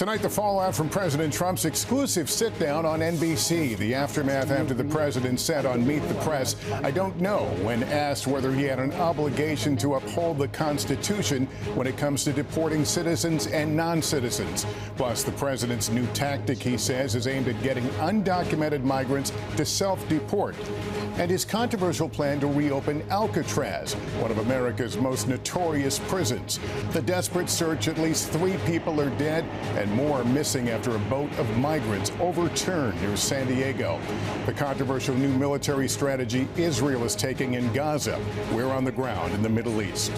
Tonight, the fallout from President Trump's exclusive sit-down on NBC. The aftermath after the president said on Meet the Press, "I don't know," when asked whether he had an obligation to uphold the Constitution when it comes to deporting citizens and non-citizens. Plus, the president's new tactic, he says, is aimed at getting undocumented migrants to self-deport. And his controversial plan to reopen Alcatraz, one of America's most notorious prisons. The desperate search, at least 3 people are dead and more are missing after a boat of migrants overturned near San Diego. The controversial new military strategy Israel is taking in Gaza. We're on the ground in the Middle East.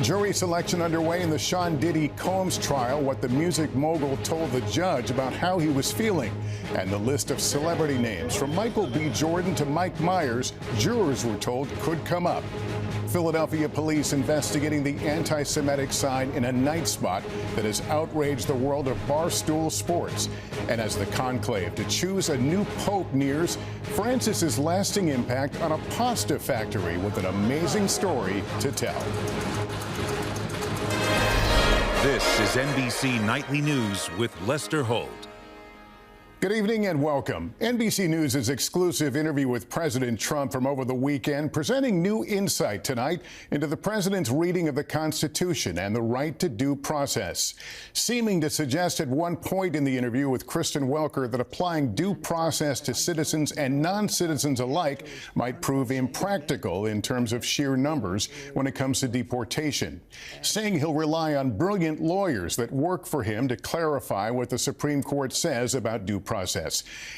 Jury selection underway in the Sean Diddy Combs trial, what the music mogul told the judge about how he was feeling. And the list of celebrity names from Michael B. Jordan to Mike Myers, jurors were told could come up. Philadelphia police investigating the anti-Semitic sign in a night spot that has outraged the world of barstool sports. And as the conclave to choose a new pope nears, Francis's lasting impact on a pasta factory with an amazing story to tell. This is NBC Nightly News with Lester Holt. Good evening and welcome. NBC News' exclusive interview with President Trump from over the weekend, presenting new insight tonight into the president's reading of the Constitution and the right to due process. Seeming to suggest at one point in the interview with Kristen Welker that applying due process to citizens and non-citizens alike might prove impractical in terms of sheer numbers when it comes to deportation. Saying he'll rely on brilliant lawyers that work for him to clarify what the Supreme Court says about due process.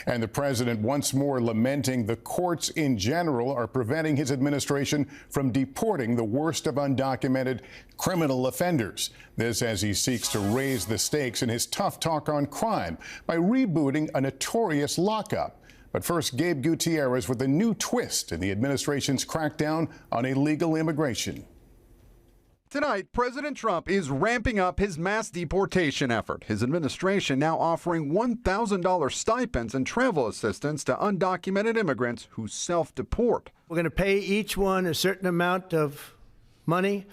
And the president once more lamenting the courts in general are preventing his administration from deporting the worst of undocumented criminal offenders. This as he seeks to raise the stakes in his tough talk on crime by rebooting a notorious lockup. But first, Gabe Gutierrez with a new twist in the administration's crackdown on illegal immigration. Tonight, President Trump is ramping up his mass deportation effort. His administration now offering $1,000 stipends and travel assistance to undocumented immigrants who self-deport. We're going to pay each one a certain amount of money,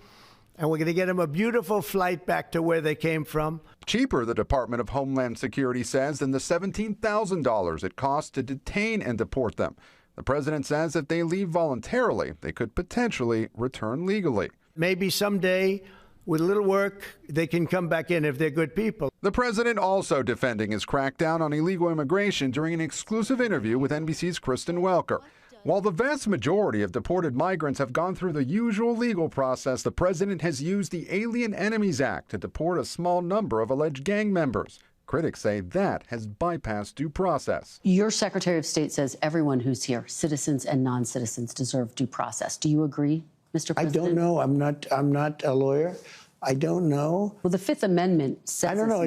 and we're going to get them a beautiful flight back to where they came from. Cheaper, the Department of Homeland Security says, than the $17,000 it costs to detain and deport them. The president says if they leave voluntarily, they could potentially return legally. Maybe someday, with a little work, they can come back in if they're good people. The president also defending his crackdown on illegal immigration during an exclusive interview with NBC's Kristen Welker. While the vast majority of deported migrants have gone through the usual legal process, the president has used the Alien Enemies Act to deport a small number of alleged gang members. Critics say that has bypassed due process. Your Secretary of State says everyone who's here, citizens and non-citizens, deserve due process. Do you agree, Mr. President? I don't know. I'm not a lawyer. I don't know. Well, the Fifth Amendment says I don't know.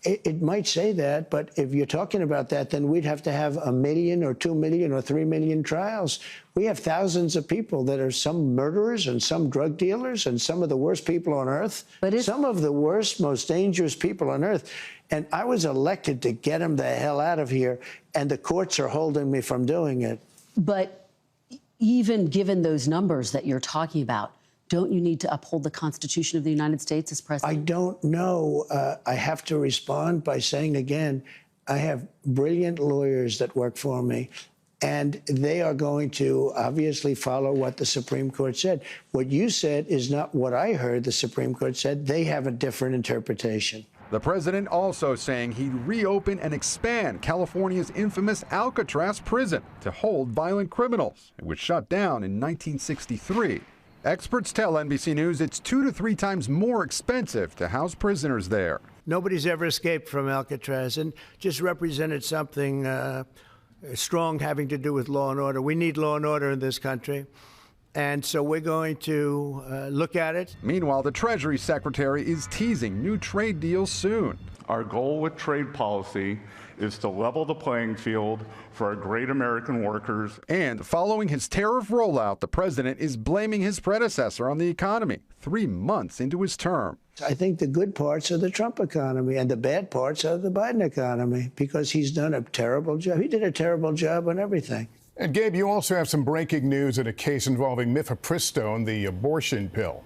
It might say that, but if you're talking about that, then we'd have to have 1 million or 2 million or 3 million trials. We have thousands of people that are some murderers and some drug dealers and some of the worst people on earth. Some of the worst, most dangerous people on earth. And I was elected to get them the hell out of here, and the courts are holding me from doing it. But even given those numbers that you're talking about, don't you need to uphold the Constitution of the United States as president? I don't know. I have to respond by saying again, I have brilliant lawyers that work for me, and they are going to obviously follow what the Supreme Court said. What you said is not what I heard the Supreme Court said. They have a different interpretation. The president also saying he'd reopen and expand California's infamous Alcatraz prison to hold violent criminals. It was shut down in 1963. Experts tell NBC News it's 2 to 3 times more expensive to house prisoners there. Nobody's ever escaped from Alcatraz, and just represented something strong having to do with law and order. We need law and order in this country, and so we're going to look at it. Meanwhile, the Treasury Secretary is teasing new trade deals soon. Our goal with trade policy is to level the playing field for our great American workers. And following his tariff rollout, the president is blaming his predecessor on the economy 3 months into his term. I think the good parts are the Trump economy and the bad parts are the Biden economy, because he's done a terrible job. He did a terrible job on everything. And Gabe, you also have some breaking news in a case involving mifepristone, the abortion pill.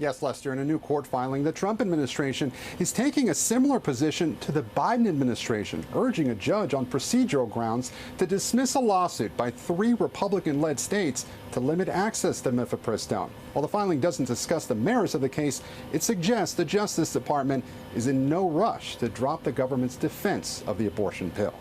Yes, Lester, in a new court filing, the Trump administration is taking a similar position to the Biden administration, urging a judge on procedural grounds to dismiss a lawsuit by 3 Republican-led states to limit access to mifepristone. While the filing doesn't discuss the merits of the case, it suggests the Justice Department is in no rush to drop the government's defense of the abortion pill.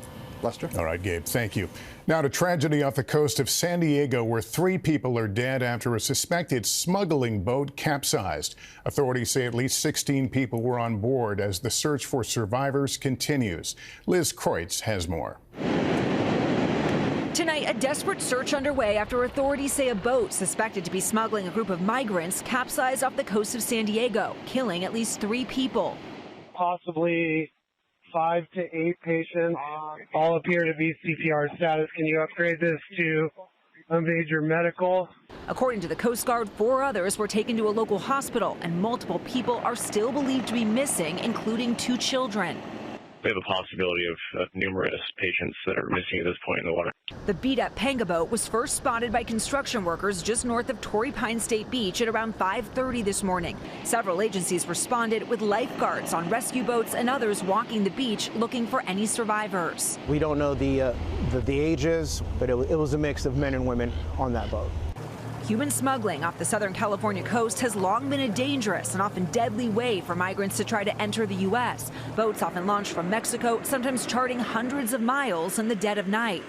Lester? All right, Gabe, thank you. Now to tragedy off the coast of San Diego, where 3 people are dead after a suspected smuggling boat capsized. Authorities say at least 16 people were on board as the search for survivors continues. Liz Kreutz has more. Tonight, a desperate search underway after authorities say a boat suspected to be smuggling a group of migrants capsized off the coast of San Diego, killing at least 3 people. Possibly 5 to 8 patients, all appear to be CPR status. Can you upgrade this to a major medical? According to the Coast Guard, 4 others were taken to a local hospital, and multiple people are still believed to be missing, including 2 children. We have a possibility of numerous patients that are missing at this point in the water. The beat-up Panga boat was first spotted by construction workers just north of Torrey Pines State Beach at around 5:30 this morning. Several agencies responded with lifeguards on rescue boats and others walking the beach looking for any survivors. We don't know the ages, but it was a mix of men and women on that boat. Human smuggling off the Southern California coast has long been a dangerous and often deadly way for migrants to try to enter the U.S. Boats often launch from Mexico, sometimes charting hundreds of miles in the dead of night.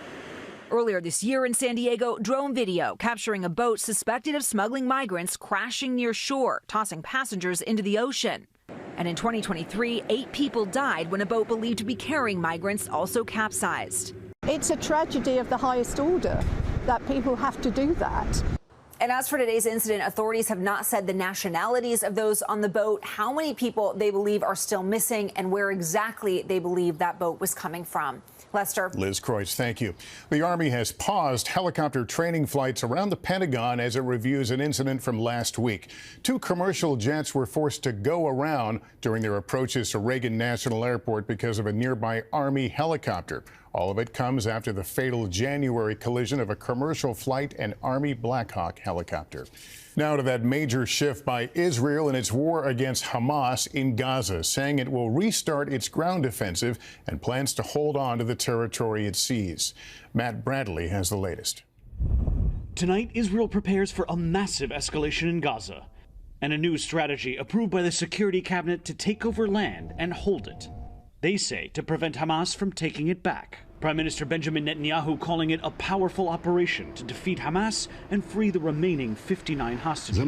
Earlier this year in San Diego, drone video capturing a boat suspected of smuggling migrants crashing near shore, tossing passengers into the ocean. And in 2023, 8 people died when a boat believed to be carrying migrants also capsized. It's a tragedy of the highest order that people have to do that. And as for today's incident, authorities have not said the nationalities of those on the boat, how many people they believe are still missing, and where exactly they believe that boat was coming from. Lester. Liz Kreutz, thank you. The Army has paused helicopter training flights around the Pentagon as it reviews an incident from last week. 2 commercial jets were forced to go around during their approaches to Reagan National Airport because of a nearby Army helicopter. All of it comes after the fatal January collision of a commercial flight and Army Black Hawk helicopter. Now to that major shift by Israel in its war against Hamas in Gaza, saying it will restart its ground offensive and plans to hold on to the territory it sees. Matt Bradley has the latest. Tonight, Israel prepares for a massive escalation in Gaza and a new strategy approved by the Security Cabinet to take over land and hold it. They say to prevent Hamas from taking it back. Prime Minister Benjamin Netanyahu calling it a powerful operation to defeat Hamas and free the remaining 59 hostages.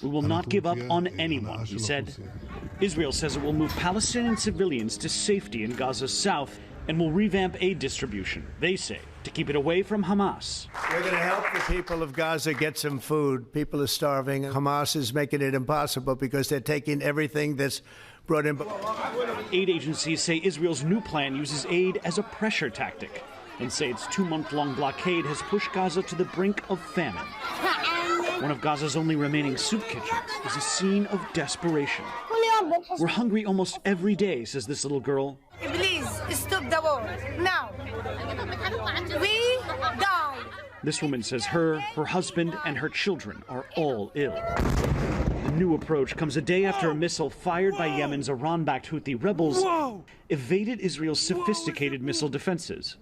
We will not give up on anyone, he said. Israel says it will move Palestinian civilians to safety in Gaza's south and will revamp aid distribution, they say, to keep it away from Hamas. We're going to help the people of Gaza get some food. People are starving. Hamas is making it impossible because they're taking everything that's brought in. Aid agencies say Israel's new plan uses aid as a pressure tactic and say its 2-month-long blockade has pushed Gaza to the brink of famine. One of Gaza's only remaining soup kitchens is a scene of desperation. We're hungry almost every day, says this little girl. Please stop the war now. We die. This woman says her husband, and her children are all ill. The new approach comes a day after a missile fired by Yemen's Iran-backed Houthi rebels evaded Israel's sophisticated missile defenses.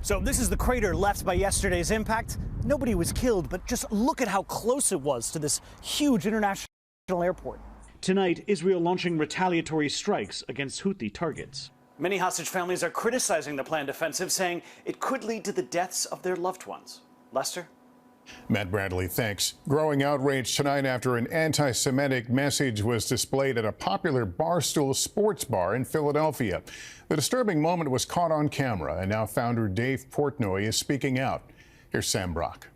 So this is the crater left by yesterday's impact. Nobody was killed, but just look at how close it was to this huge international airport. Tonight, Israel launching retaliatory strikes against Houthi targets. Many hostage families are criticizing the planned offensive, saying it could lead to the deaths of their loved ones. Lester? Matt Bradley, thanks. Growing outrage tonight after an anti-Semitic message was displayed at a popular Barstool sports bar in Philadelphia. The disturbing moment was caught on camera, and now founder Dave Portnoy is speaking out. Here's Sam Brock.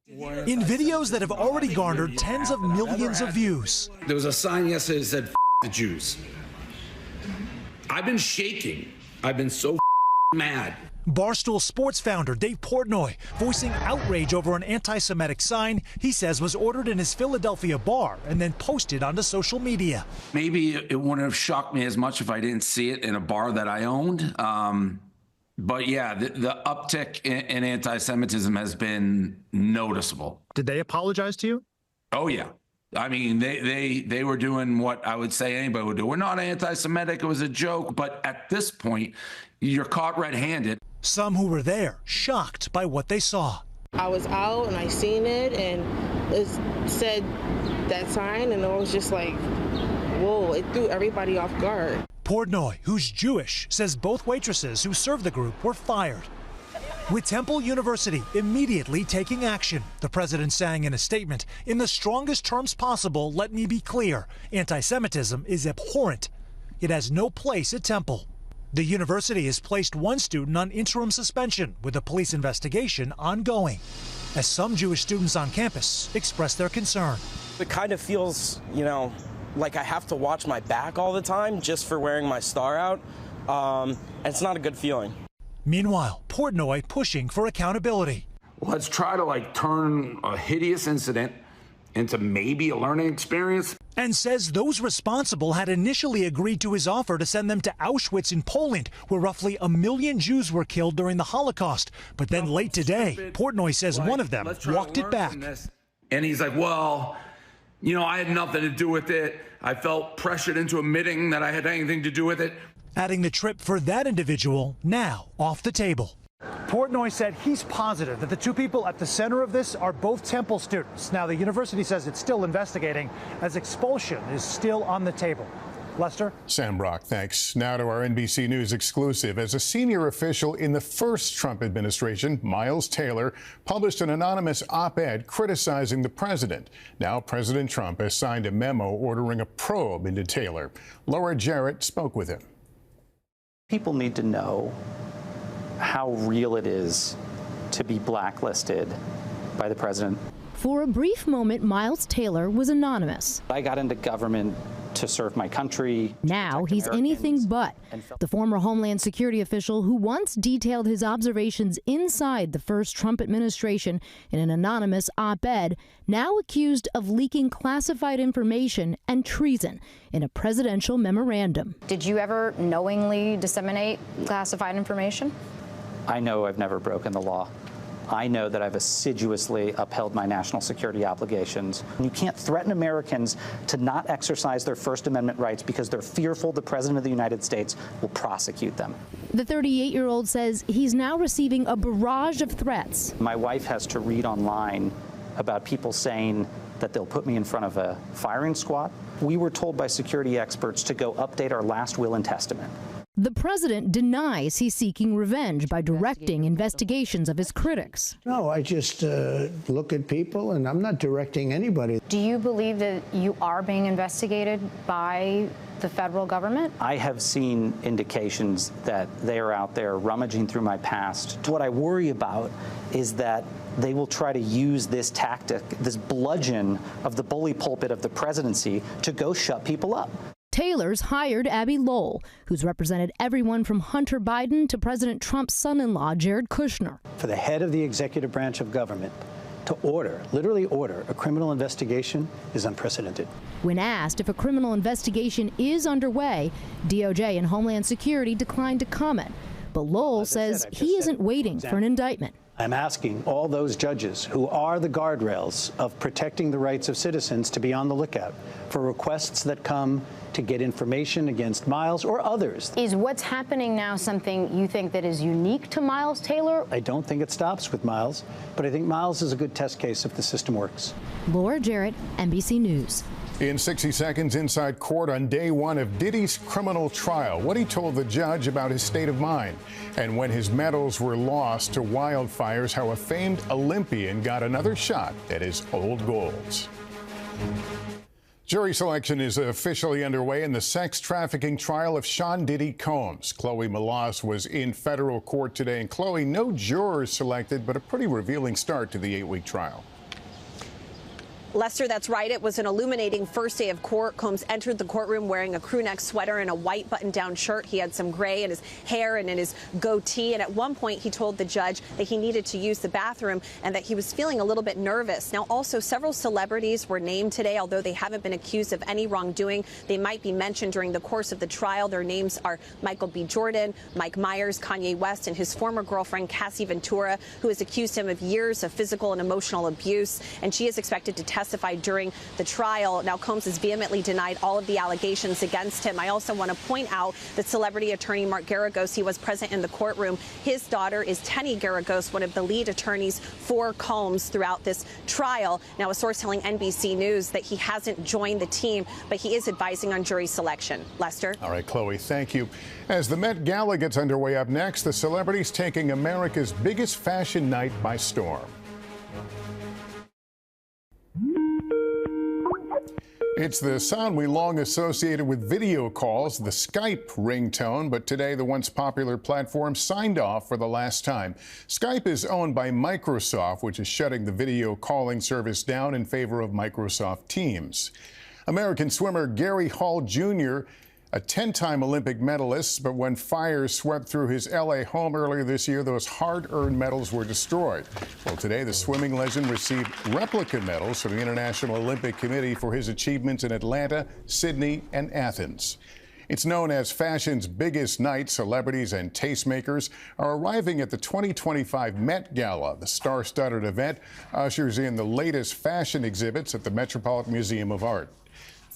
In videos that have already garnered tens of millions of views. There was a sign yesterday that said, "F the Jews." I've been shaking. I've been so mad. Barstool Sports founder Dave Portnoy voicing outrage over an anti-Semitic sign he says was ordered in his Philadelphia bar and then posted onto social media. Maybe it wouldn't have shocked me as much if I didn't see it in a bar that I owned. But yeah, the uptick in anti-Semitism has been noticeable. Did they apologize to you? Oh, yeah. I mean, they were doing what I would say anybody would do. We're not anti-Semitic. It was a joke. But at this point, you're caught red-handed. Some who were there shocked by what they saw. I was out and I seen it, and it said that sign, and I was just like, whoa, it threw everybody off guard. Portnoy, who's Jewish, says both waitresses who served the group were fired. With Temple University immediately taking action, the president saying in a statement, in the strongest terms possible, let me be clear, anti-Semitism is abhorrent. It has no place at Temple. The university has placed one student on interim suspension with a police investigation ongoing, as some Jewish students on campus express their concern. It kind of feels, like I have to watch my back all the time just for wearing my star out. And it's not a good feeling. Meanwhile, Portnoy pushing for accountability. Let's try to turn a hideous incident into maybe a learning experience. And says those responsible had initially agreed to his offer to send them to Auschwitz in Poland, where roughly 1 million Jews were killed during the Holocaust. But then late today, Portnoy says one of them walked it back. And he's like, well, I had nothing to do with it. I felt pressured into admitting that I had anything to do with it. Adding the trip for that individual now off the table. Portnoy said he's positive that the two people at the center of this are both Temple students. Now, the university says it's still investigating as expulsion is still on the table. Lester? Sam Brock, thanks. Now to our NBC News exclusive. As a senior official in the first Trump administration, Miles Taylor published an anonymous op-ed criticizing the president. Now, President Trump has signed a memo ordering a probe into Taylor. Laura Jarrett spoke with him. People need to know how real it is to be blacklisted by the president. For a brief moment, Miles Taylor was anonymous. I got into government to serve my country. Now he's anything but. The former Homeland Security official who once detailed his observations inside the first Trump administration in an anonymous op-ed, now accused of leaking classified information and treason in a presidential memorandum. Did you ever knowingly disseminate classified information? I know I've never broken the law. I know that I've assiduously upheld my national security obligations. You can't threaten Americans to not exercise their First Amendment rights because they're fearful the President of the United States will prosecute them. The 38-year-old says he's now receiving a barrage of threats. My wife has to read online about people saying that they'll put me in front of a firing squad. We were told by security experts to go update our last will and testament. The president denies he's seeking revenge by directing investigations of his critics. No, I just look at people, and I'm not directing anybody. Do you believe that you are being investigated by the federal government? I have seen indications that they are out there rummaging through my past. What I worry about is that they will try to use this tactic, this bludgeon of the bully pulpit of the presidency, to go shut people up. Taylor's hired Abby Lowell, who's represented everyone from Hunter Biden to President Trump's son-in-law, Jared Kushner. For the head of the executive branch of government to order, literally order, a criminal investigation is unprecedented. When asked if a criminal investigation is underway, DOJ and Homeland Security declined to comment. But Lowell says he isn't waiting for an indictment. I'm asking all those judges who are the guardrails of protecting the rights of citizens to be on the lookout for requests that come to get information against Miles or others. Is what's happening now something you think that is unique to Miles Taylor? I don't think it stops with Miles, but I think Miles is a good test case if the system works. Laura Jarrett, NBC News. In 60 Seconds Inside Court on day one of Diddy's criminal trial, what he told the judge about his state of mind, and when his medals were lost to wildfires, how a famed Olympian got another shot at his old goals. Jury selection is officially underway in the sex trafficking trial of Sean Diddy Combs. Chloe Melas was in federal court today. And Chloe, no jurors selected, but a pretty revealing start to the 8-week trial. Lester, that's right. It was an illuminating first day of court. Combs entered the courtroom wearing a crew neck sweater and a white button-down shirt. He had some gray in his hair and in his goatee. And at one point, he told the judge that he needed to use the bathroom and that he was feeling a little bit nervous. Now, also, several celebrities were named today, although they haven't been accused of any wrongdoing. They might be mentioned during the course of the trial. Their names are Michael B. Jordan, Mike Myers, Kanye West, and his former girlfriend, Cassie Ventura, who has accused him of years of physical and emotional abuse. And she is expected to testify testified during the trial. Now, Combs has vehemently denied all of the allegations against him. I also want to point out that celebrity attorney Mark Geragos, he was present in the courtroom. His daughter is Tenny Geragos, one of the lead attorneys for Combs throughout this trial. Now, a source telling NBC News that he hasn't joined the team, but he is advising on jury selection. Lester? All right, Chloe, thank you. As the Met Gala gets underway up next, the celebrities taking America's biggest fashion night by storm. It's the sound we long associated with video calls, the Skype ringtone, but today the once popular platform signed off for the last time. Skype is owned by Microsoft, which is shutting the video calling service down in favor of Microsoft Teams. American swimmer Gary Hall Jr., a 10-time Olympic medalist, but when fires swept through his L.A. home earlier this year, those hard-earned medals were destroyed. Well, today, the swimming legend received replica medals from the International Olympic Committee for his achievements in Atlanta, Sydney, and Athens. It's known as fashion's biggest night. Celebrities and tastemakers are arriving at the 2025 Met Gala. The star-studded event ushers in the latest fashion exhibits at the Metropolitan Museum of Art.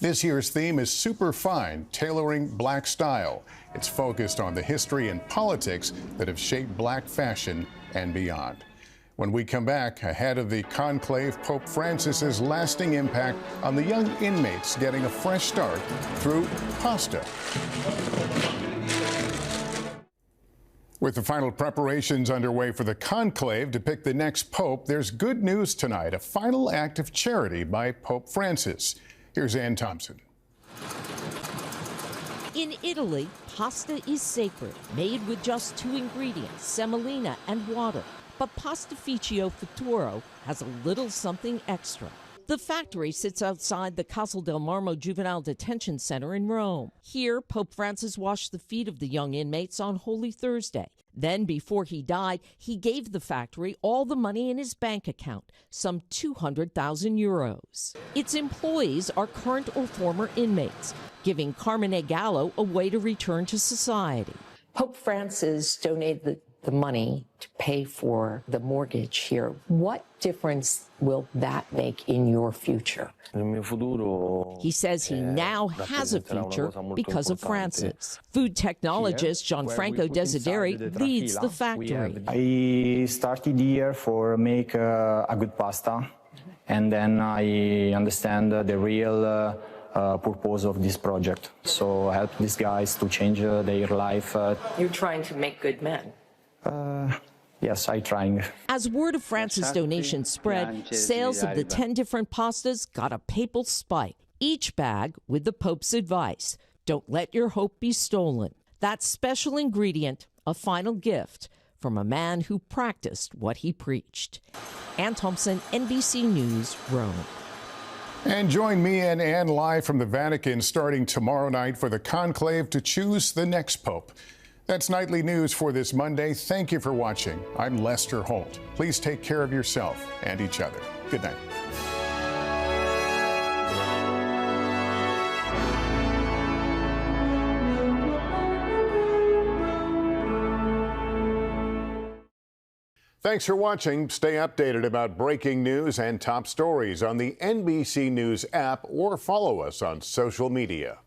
This year's theme is Super Fine, tailoring black style. It's focused on the history and politics that have shaped black fashion and beyond. When we come back, ahead of the conclave, Pope Francis's lasting impact on the young inmates getting a fresh start through pasta. With the final preparations underway for the conclave to pick the next pope, there's good news tonight, a final act of charity by Pope Francis. Here's Ann Thompson. In Italy, pasta is sacred, made with just 2 ingredients, semolina and water. But Pastificio Futuro has a little something extra. The factory sits outside the Casal del Marmo Juvenile Detention Center in Rome. Here, Pope Francis washed the feet of the young inmates on Holy Thursday. Then, before he died, he gave the factory all the money in his bank account, some 200,000 euros. Its employees are current or former inmates, giving Carmine Gallo a way to return to society. Pope Francis donated the money to pay for the mortgage here. What difference will that make in your future? He says he now has a future because of Francis. Food technologist Gianfranco Desideri leads the factory. I started here for make a good pasta, and then I understand the real purpose of this project. So I help these guys to change their life. You're trying to make good men. Yes, I'm trying. As word of Francis' donation spread, sales of the 10 different pastas got a papal spike. Each bag with the Pope's advice: don't let your hope be stolen. That special ingredient, a final gift from a man who practiced what he preached. Ann Thompson, NBC News, Rome. And join me and Ann live from the Vatican starting tomorrow night for the conclave to choose the next pope. That's Nightly News for this Monday. Thank you for watching. I'm Lester Holt. Please take care of yourself and each other. Good night. Thanks for watching. Stay updated about breaking news and top stories on the NBC News app or follow us on social media.